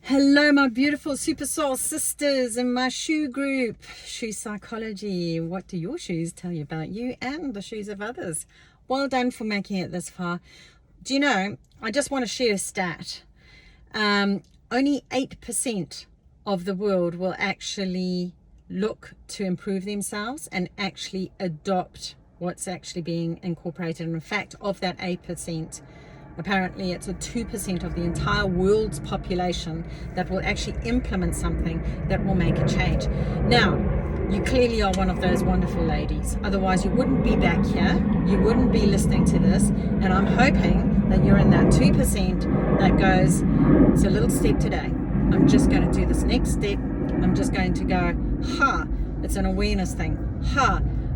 Hello, my beautiful super soul sisters in my shoe group, Shoe Psychology. What do your shoes tell you about you and the shoes of others? Well done for making it this far. Do you know, I just want to share a stat. Only 8% of the world will actually look to improve themselves and actually adopt what's actually being incorporated. And in fact, of that 8%, apparently it's a 2% of the entire world's population that will actually implement something that will make a change. Now, you clearly are one of those wonderful ladies. Otherwise, you wouldn't be back here. You wouldn't be listening to this. And I'm hoping that you're in that 2% that goes, it's a little step today. I'm just going to do this next step. I'm just going to go, it's an awareness thing.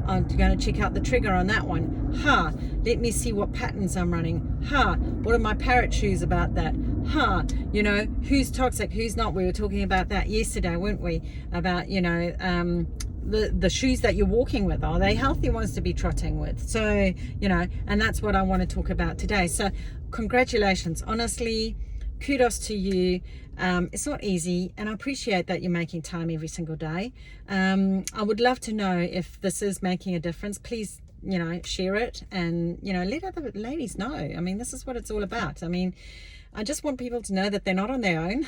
I'm going to check out the trigger on that one. Let me see what patterns I'm running. What are my parrot shoes about that? You know, who's toxic, who's not? We were talking about that yesterday, weren't we? About, you know, the shoes that you're walking with. Are they healthy ones to be trotting with? So, you know, and that's what I want to talk about today. So congratulations. Honestly, kudos to you. It's not easy, and I appreciate that you're making time every single day. I would love to know if this is making a difference. Please, you know, share it and, you know, let other ladies know. I mean, this is what it's all about. I mean, I just want people to know that they're not on their own.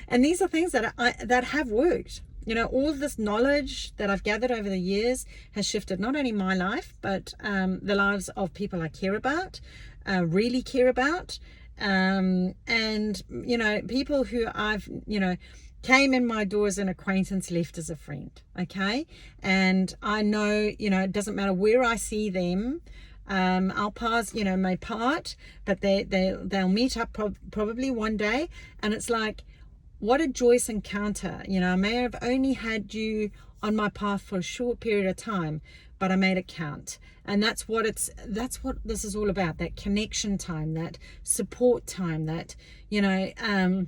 And these are things that that have worked. You know, all this knowledge that I've gathered over the years has shifted not only my life, but the lives of people I care about, really care about. And you know, people who I've, you know, came in my door as an acquaintance, left as a friend. Okay. And I know, you know, it doesn't matter where I see them. Our paths, you know, may part, but they'll meet up probably one day. And it's like, what a joyous encounter. You know, I may have only had you on my path for a short period of time, but I made it count. And that's what this is all about, that connection time, that support time, that, you know,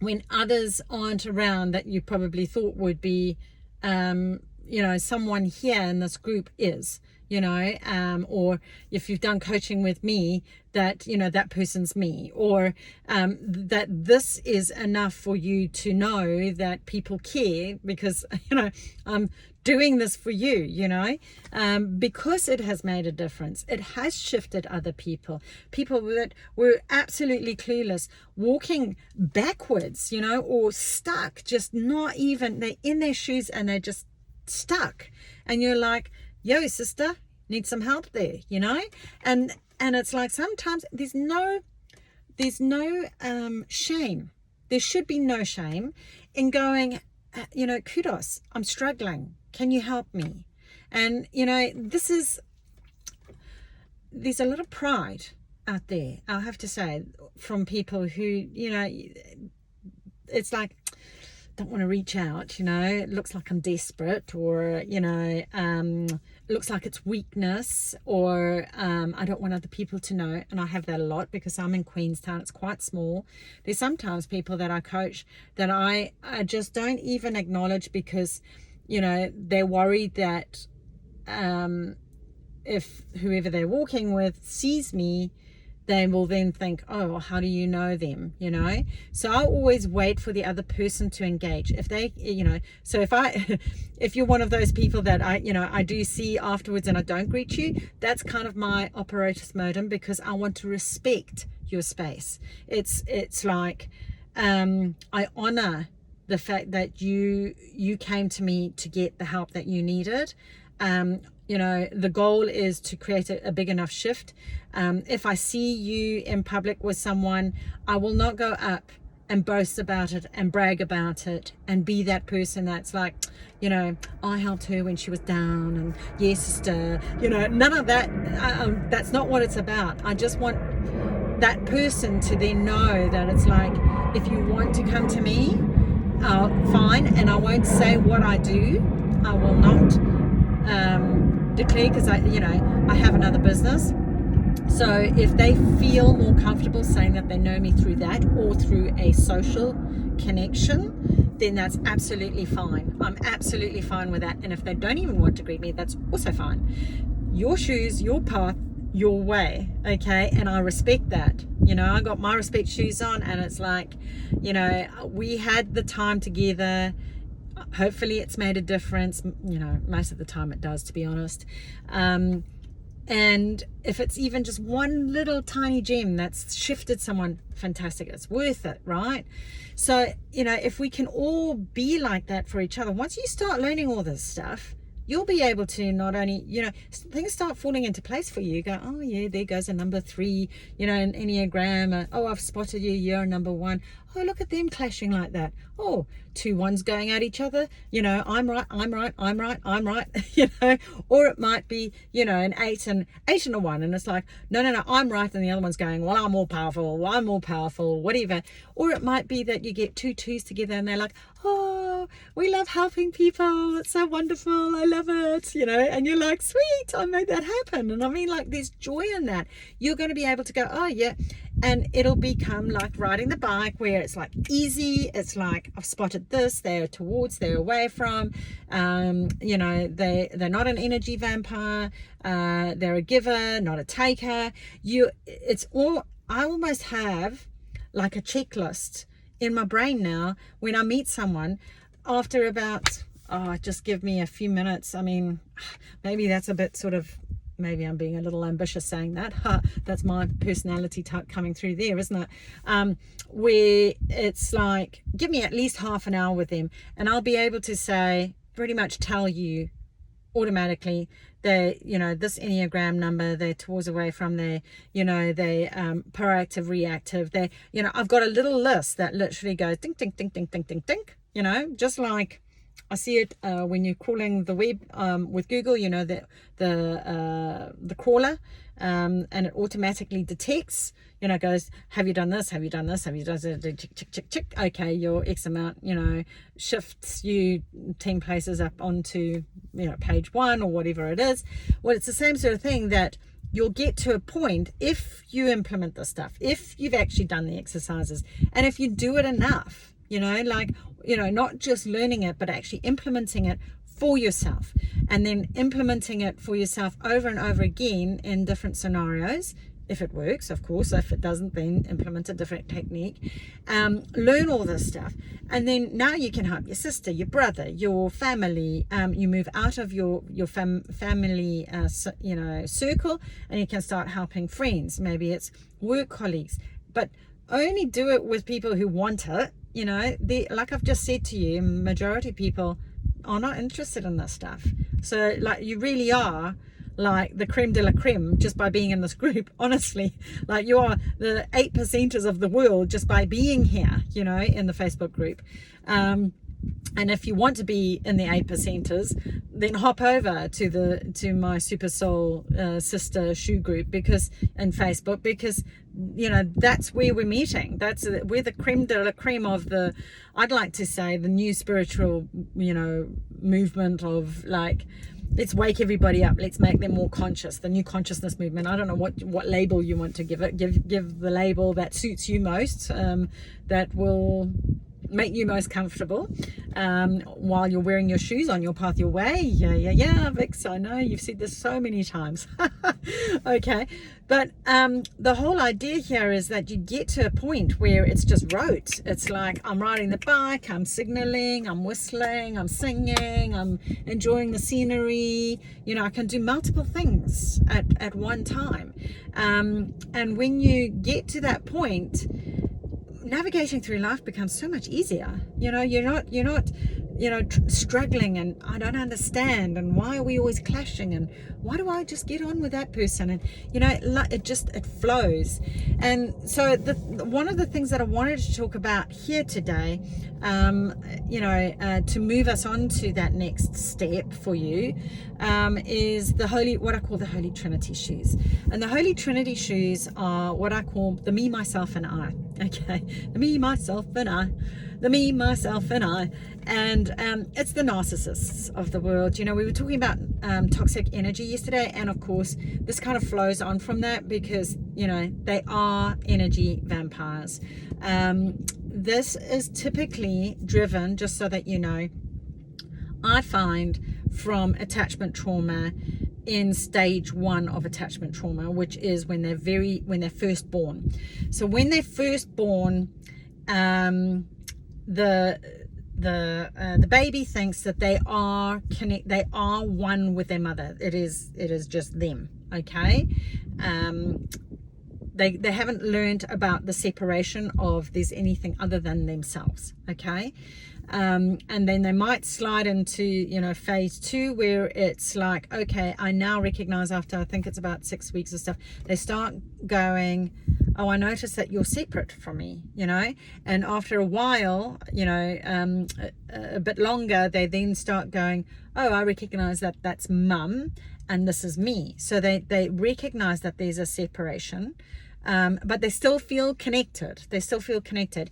when others aren't around that you probably thought would be, you know, someone here in this group is, you know, or if you've done coaching with me, that, you know, that person's me, or that this is enough for you to know that people care, because, you know, I'm doing this for you, you know, because it has made a difference. It has shifted other people that were absolutely clueless, walking backwards, you know, or stuck, just not even, they're in their shoes and they're just stuck. And you're like, yo, sister, need some help there, you know? And it's like, sometimes there's no shame. There should be no shame in going, you know, kudos, I'm struggling. Can you help me? And, you know, there's a lot of pride out there, I'll have to say, from people who, you know, it's like, don't want to reach out, you know, it looks like I'm desperate, or, you know, it looks like it's weakness, or I don't want other people to know. And I have that a lot because I'm in Queenstown. It's quite small. There's sometimes people that I coach that I just don't even acknowledge, because, you know, they're worried that if whoever they're walking with sees me, they will then think, oh, well, how do you know them, you know? So I always wait for the other person to engage. If they, you know, so if you're one of those people that I do see afterwards and I don't greet you, that's kind of my operatus modum, because I want to respect your space. It's like, I honor the fact that you came to me to get the help that you needed. You know, the goal is to create a big enough shift. If I see you in public with someone, I will not go up and boast about it and brag about it and be that person that's like, you know, I helped her when she was down, and yes, sister, you know, none of that. That's not what it's about. I just want that person to then know that it's like, if you want to come to me, fine, and I won't say what I do. I will not declare, because I have another business. So if they feel more comfortable saying that they know me through that, or through a social connection, then that's absolutely fine. I'm absolutely fine with that. And if they don't even want to greet me, that's also fine. Your shoes, your path, your way, okay? And I respect that. You know, I got my respect shoes on, and it's like, you know, we had the time together. Hopefully it's made a difference. You know, most of the time it does, to be honest. And if it's even just one little tiny gem that's shifted someone, fantastic, it's worth it, right? So, you know, if we can all be like that for each other, once you start learning all this stuff, you'll be able to not only, you know, things start falling into place for you. You go, oh yeah, there goes a number 3, you know, an Enneagram. Oh, I've spotted you, you're number 1. Oh, look at them clashing like that. Oh, 2 1s going at each other. You know, I'm right, I'm right, I'm right, I'm right. You know, or it might be, you know, an 8 and a 1, and it's like, no, I'm right, and the other one's going, well, I'm more powerful, whatever. Or it might be that you get 2 2s together, and they're like, oh, we love helping people. It's so wonderful. I love it. You know, and you're like, sweet, I made that happen. And I mean, like, there's joy in that. You're going to be able to go, oh yeah. And it'll become like riding the bike, where it's like easy. It's like, I've spotted this, they're towards, they're away from, you know, they're not an energy vampire, they're a giver, not a taker. It's all, I almost have like a checklist in my brain now when I meet someone after about, just give me a few minutes. I mean, maybe that's a bit sort of, maybe I'm being a little ambitious saying that. That's my personality type coming through there, isn't it? Where it's like, give me at least half an hour with them, and I'll be able to say, pretty much tell you automatically, they, you know, this Enneagram number, they're towards, away from, they, you know, they proactive, reactive, they, you know, I've got a little list that literally goes ding, ding, ding, ding, ding, ding, ding, you know, just like I see it when you're crawling the web with Google, you know, the crawler, and it automatically detects, you know, goes, have you done this? Have you done this? Have you done this? Tick, tick, tick. Okay, your X amount, you know, shifts you 10 places up onto, you know, page 1 or whatever it is. Well, it's the same sort of thing, that you'll get to a point, if you implement this stuff, if you've actually done the exercises, and if you do it enough, you know, like, you know, not just learning it, but actually implementing it for yourself, and then implementing it for yourself over and over again in different scenarios. If it works, of course. If it doesn't, then implement a different technique. Learn all this stuff, and then now you can help your sister, your brother, your family. You move out of your family, you know, circle, and you can start helping friends. Maybe it's work colleagues, but only do it with people who want it. You know, like I've just said to you, majority of people are not interested in this stuff. So, like, you really are like the creme de la creme just by being in this group. Honestly, like, you are the 8%ers of the world just by being here, you know, in the Facebook group. And if you want to be in the 8%ers, then hop over to my Super Soul sister shoe group, because in Facebook, because, you know, that's where we're meeting. We're the creme de la creme of the, I'd like to say, the new spiritual, you know, movement of, like, let's wake everybody up, let's make them more conscious, the new consciousness movement. I don't know what label you want to give it. Give the label that suits you most, that will make you most comfortable while you're wearing your shoes on your path, your way. Yeah, Vix, I know you've said this so many times. Okay, but the whole idea here is that you get to a point where it's just rote. It's like, I'm riding the bike, I'm signaling, I'm whistling, I'm singing, I'm enjoying the scenery. You know, I can do multiple things at one time, and when you get to that point, navigating through life becomes so much easier. You know, you're not you know, struggling, and I don't understand, and why are we always clashing, and why do I just get on with that person, and, you know, it flows. And so one of the things that I wanted to talk about here today, you know, to move us on to that next step for you, is what I call the Holy Trinity Shoes. And the Holy Trinity Shoes are what I call the me, myself, and I. Okay, the me, myself, and I. The me, myself, and I. And it's the narcissists of the world. You know, we were talking about toxic energy yesterday, and of course this kind of flows on from that, because, you know, they are energy vampires. This is typically driven, just so that you know, I find, from attachment trauma in stage 1 of attachment trauma, which is when they're first born. So when they're first born, the baby thinks that they are one with their mother. It is just them. Okay. They haven't learned about the separation of there's anything other than themselves. Okay. And then they might slide into, you know, phase 2, where it's like, okay, I now recognize, after I think it's about 6 weeks of stuff, they start going, oh, I notice that you're separate from me, you know. And after a while, you know, a bit longer, they then start going, oh, I recognize that that's mum and this is me. So they recognize that there's a separation, but they still feel connected. They still feel connected.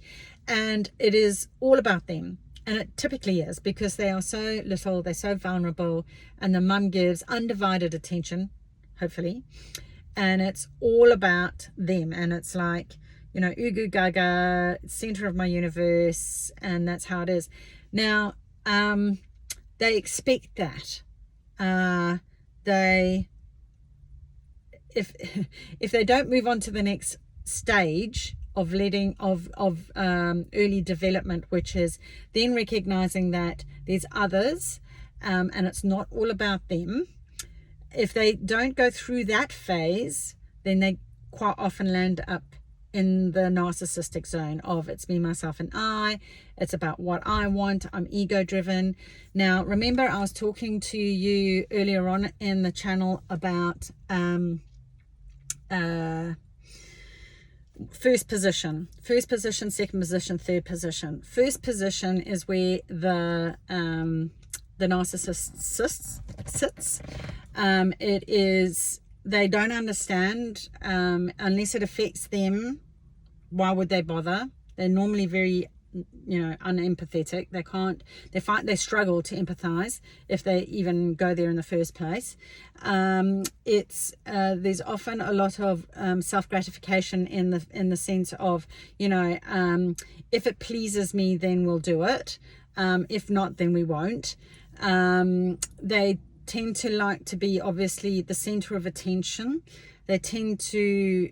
And it is all about them. And it typically is, because they are so little, they're so vulnerable, and the mum gives undivided attention, hopefully. And it's all about them. And it's like, you know, ugu gaga, center of my universe. And that's how it is. Now, they expect that. If they don't move on to the next stage of early development, which is then recognizing that there's others, and it's not all about them. If they don't go through that phase, then they quite often land up in the narcissistic zone of it's me, myself, and I. It's about what I want. I'm ego driven. Now, remember, I was talking to you earlier on in the channel about first position, second position, third position. First position is where the narcissist sits. It is, they don't understand, unless it affects them, why would they bother? They're normally very, you know, unempathetic. They struggle to empathize if they even go there in the first place. There's often a lot of self-gratification in the sense of, you know, if it pleases me, then we'll do it. If not, then we won't. They tend to like to be, obviously, the center of attention. They tend to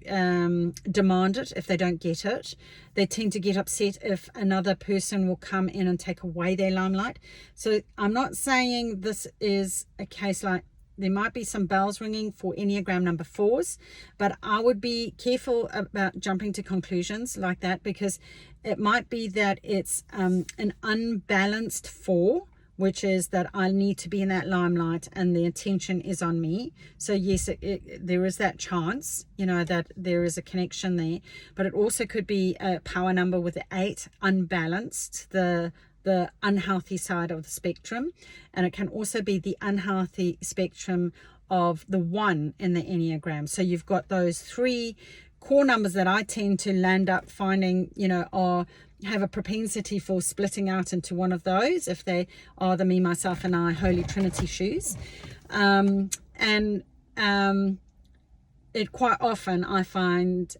demand it if they don't get it. They tend to get upset if another person will come in and take away their limelight. So I'm not saying this is a case like, there might be some bells ringing for Enneagram number 4s, but I would be careful about jumping to conclusions like that, because it might be that it's an unbalanced 4, which is that I need to be in that limelight and the attention is on me. So yes, there is that chance, you know, that there is a connection there. But it also could be a power number with the 8, unbalanced, the unhealthy side of the spectrum. And it can also be the unhealthy spectrum of the 1 in the Enneagram. So you've got those 3 core numbers that I tend to land up finding, you know, have a propensity for splitting out into one of those, if they are the me, myself, and I, Holy Trinity Shoes. It quite often, I find,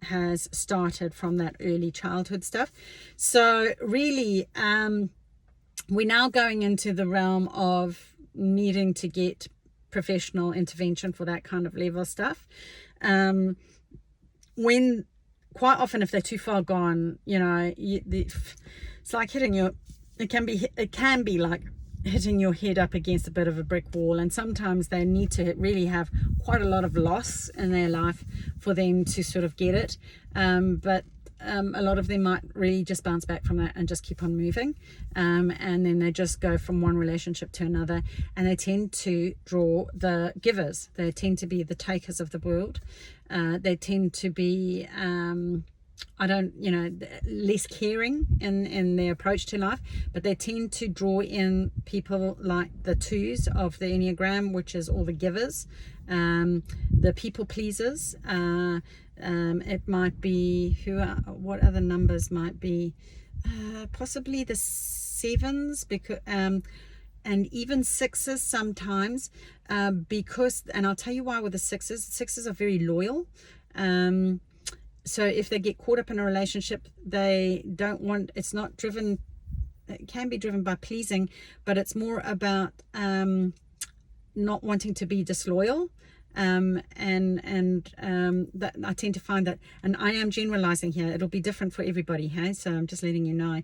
has started from that early childhood stuff. So really, we're now going into the realm of needing to get professional intervention for that kind of level stuff. When quite often, if they're too far gone, you know, it's like hitting it can be like hitting your head up against a bit of a brick wall. And sometimes they need to really have quite a lot of loss in their life for them to sort of get it. But a lot of them might really just bounce back from that and just keep on moving. And then they just go from one relationship to another, and they tend to draw the givers. They tend to be the takers of the world. They tend to be, less caring in their approach to life, but they tend to draw in people like the 2s of the Enneagram, which is all the givers, the people pleasers. It might be, what other numbers might be? Possibly the 7s, because and even 6s sometimes, because, and I'll tell you why with the 6s are very loyal. So if they get caught up in a relationship, they don't want, it's not driven, it can be driven by pleasing, but it's more about not wanting to be disloyal. That I tend to find that, and I am generalizing here, it'll be different for everybody, hey, so I'm just letting you know.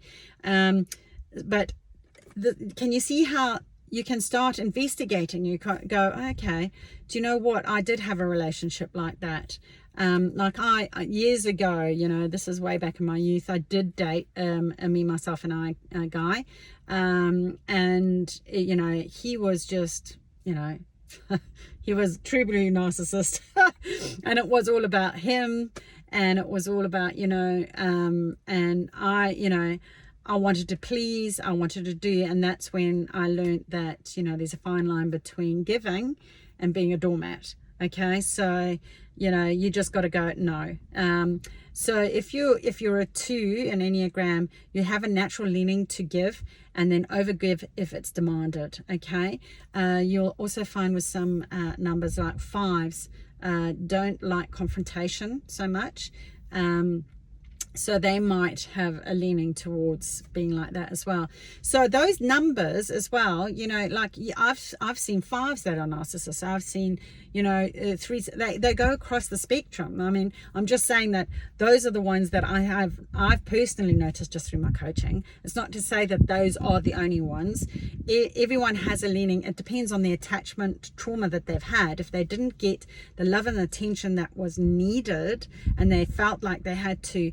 But can you see how you can start investigating? You can go, okay, do you know what, I did have a relationship like that. Like I years ago, you know, this is way back in my youth, I did date me, myself and I, a guy, and you know, he was just, you know, he was truly narcissist. And it was all about him, and it was all about, you know, and I, you know, I wanted to please, I wanted to do, and that's when I learned that, you know, there's a fine line between giving and being a doormat. Okay, so, you know, you just got to go, no. So if you're a 2 in Enneagram, you have a natural leaning to give and then overgive if it's demanded. Okay, you'll also find with some numbers like 5s don't like confrontation so much. So they might have a leaning towards being like that as well. So those numbers as well, you know, like I've seen 5s that are narcissists. I've seen, you know, 3s. They go across the spectrum. I mean, I'm just saying that those are the ones that I've personally noticed just through my coaching. It's not to say that those are the only ones. Everyone has a leaning. It depends on the attachment trauma that they've had. If they didn't get the love and attention that was needed, and they felt like they had to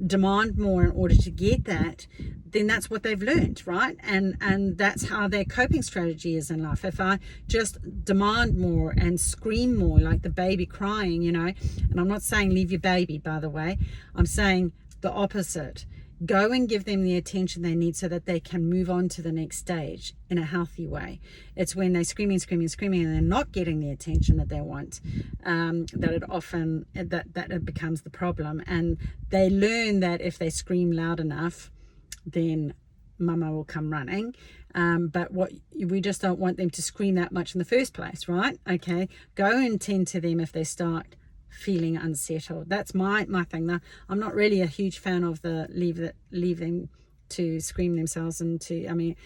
demand more in order to get that, then that's what they've learned, right? And that's how their coping strategy is in life. If I just demand more and scream more, like the baby crying, you know, and I'm not saying leave your baby, by the way, I'm saying the opposite. Go and give them the attention they need so that they can move on to the next stage in a healthy way. It's when they're screaming and they're not getting the attention that they want, that it often, that it becomes the problem. And they learn that if they scream loud enough, then mama will come running. But we just don't want them to scream that much in the first place, right? Okay, go and tend to them if they start feeling unsettled. That's my thing. Now, I'm not really a huge fan of the leave them to scream themselves into, I mean,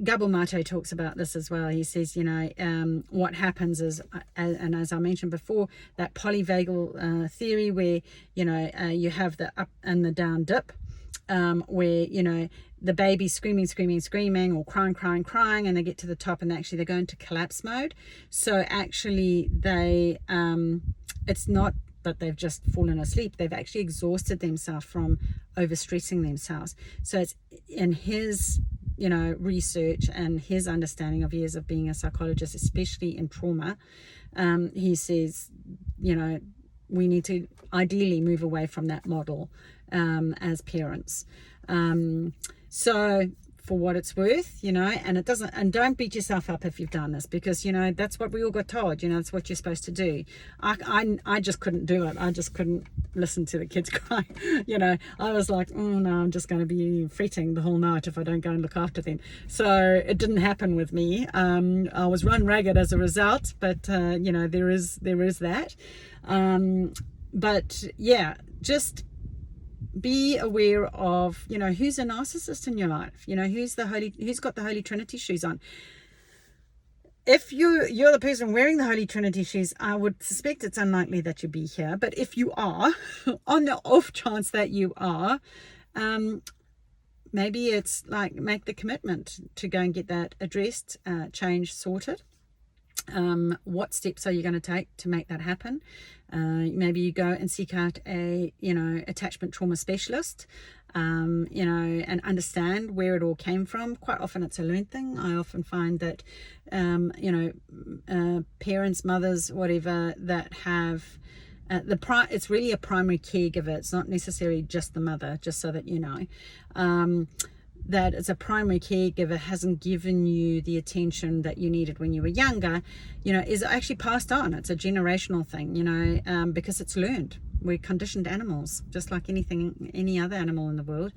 Gabor Maté talks about this as well. He says, you know, what happens is, and as I mentioned before, that polyvagal theory where, you know, you have the up and the down dip, where, you know, the baby's screaming or crying, and they get to the top and actually they go into collapse mode. So actually they, it's not that they've just fallen asleep, they've actually exhausted themselves from overstressing themselves. So it's in his, you know, research and his understanding of years of being a psychologist, especially in trauma, he says, you know, we need to ideally move away from that model as parents. So for what it's worth, you know, and it doesn't, and don't beat yourself up if you've done this, because, you know, that's what we all got told, you know, that's what you're supposed to do. I just couldn't do it. I just couldn't listen to the kids cry. You know, I was like, oh no, I'm just going to be fretting the whole night if I don't go and look after them. So it didn't happen with me. I was run ragged as a result, but you know, there is that. But yeah, just be aware of, you know, who's a narcissist in your life, you know, who's got the Holy Trinity shoes on. If you're the person wearing the Holy Trinity shoes, I would suspect it's unlikely that you'll be here. But if you are, on the off chance that you are, maybe it's like, make the commitment to go and get that addressed, changed, sorted. What steps are you going to take to make that happen? Maybe you go and seek out a, you know, attachment trauma specialist, you know, and understand where it all came from. Quite often it's a learned thing. I often find that, you know, parents, mothers, whatever, that have it's really a primary caregiver. It's not necessarily just the mother, just so that you know. That as a primary caregiver hasn't given you the attention that you needed when you were younger, you know, is actually passed on. It's a generational thing, you know, because it's learned. We're conditioned animals, just like any other animal in the world.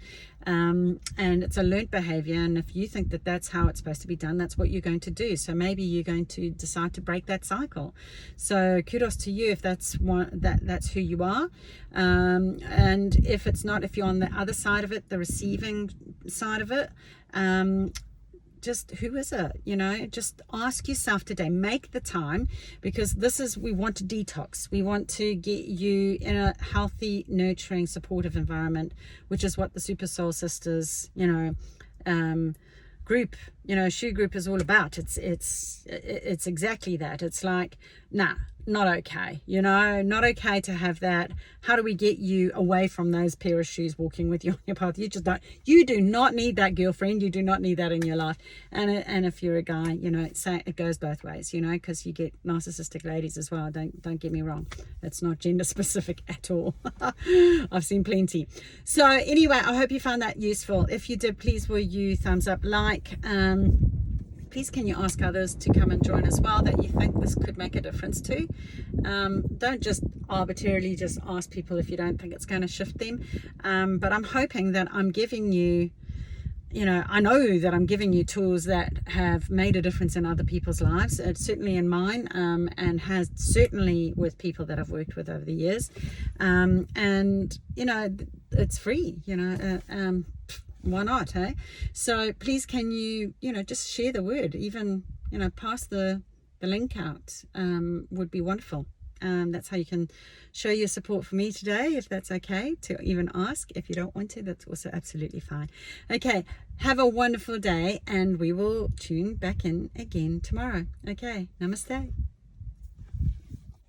And it's a learned behavior. And if you think that that's how it's supposed to be done, that's what you're going to do. So maybe you're going to decide to break that cycle. So kudos to you if that's that's who you are. And if it's not, if you're on the other side of it, the receiving side of it, just who is it? You know, just ask yourself today, make the time, because we want to detox. We want to get you in a healthy, nurturing, supportive environment, which is what the Super Soul Sisters, group, shoe group is all about. It's exactly that. It's like, nah, not okay, not okay to have that. How do we get you away from those pair of shoes walking with you on your path? You do not need that, girlfriend. You do not need that in your life. And if you're a guy, it goes both ways, because you get narcissistic ladies as well. Don't get me wrong. It's not gender specific at all. I've seen plenty. So anyway, I hope you found that useful. If you did, please will you thumbs up, like, please can you ask others to come and join as well that you think this could make a difference to. Don't just arbitrarily just ask people if you don't think it's going to shift them. But I'm hoping that I'm giving you, I know that I'm giving you tools that have made a difference in other people's lives. It's certainly in mine, and has certainly with people that I've worked with over the years. And it's free, why not, hey? So please can you just share the word, even pass the link out, would be wonderful. That's how you can show your support for me today, if that's okay to even ask. If you don't want to, that's also absolutely fine. Okay, have a wonderful day, and we will tune back in again tomorrow. Okay, namaste.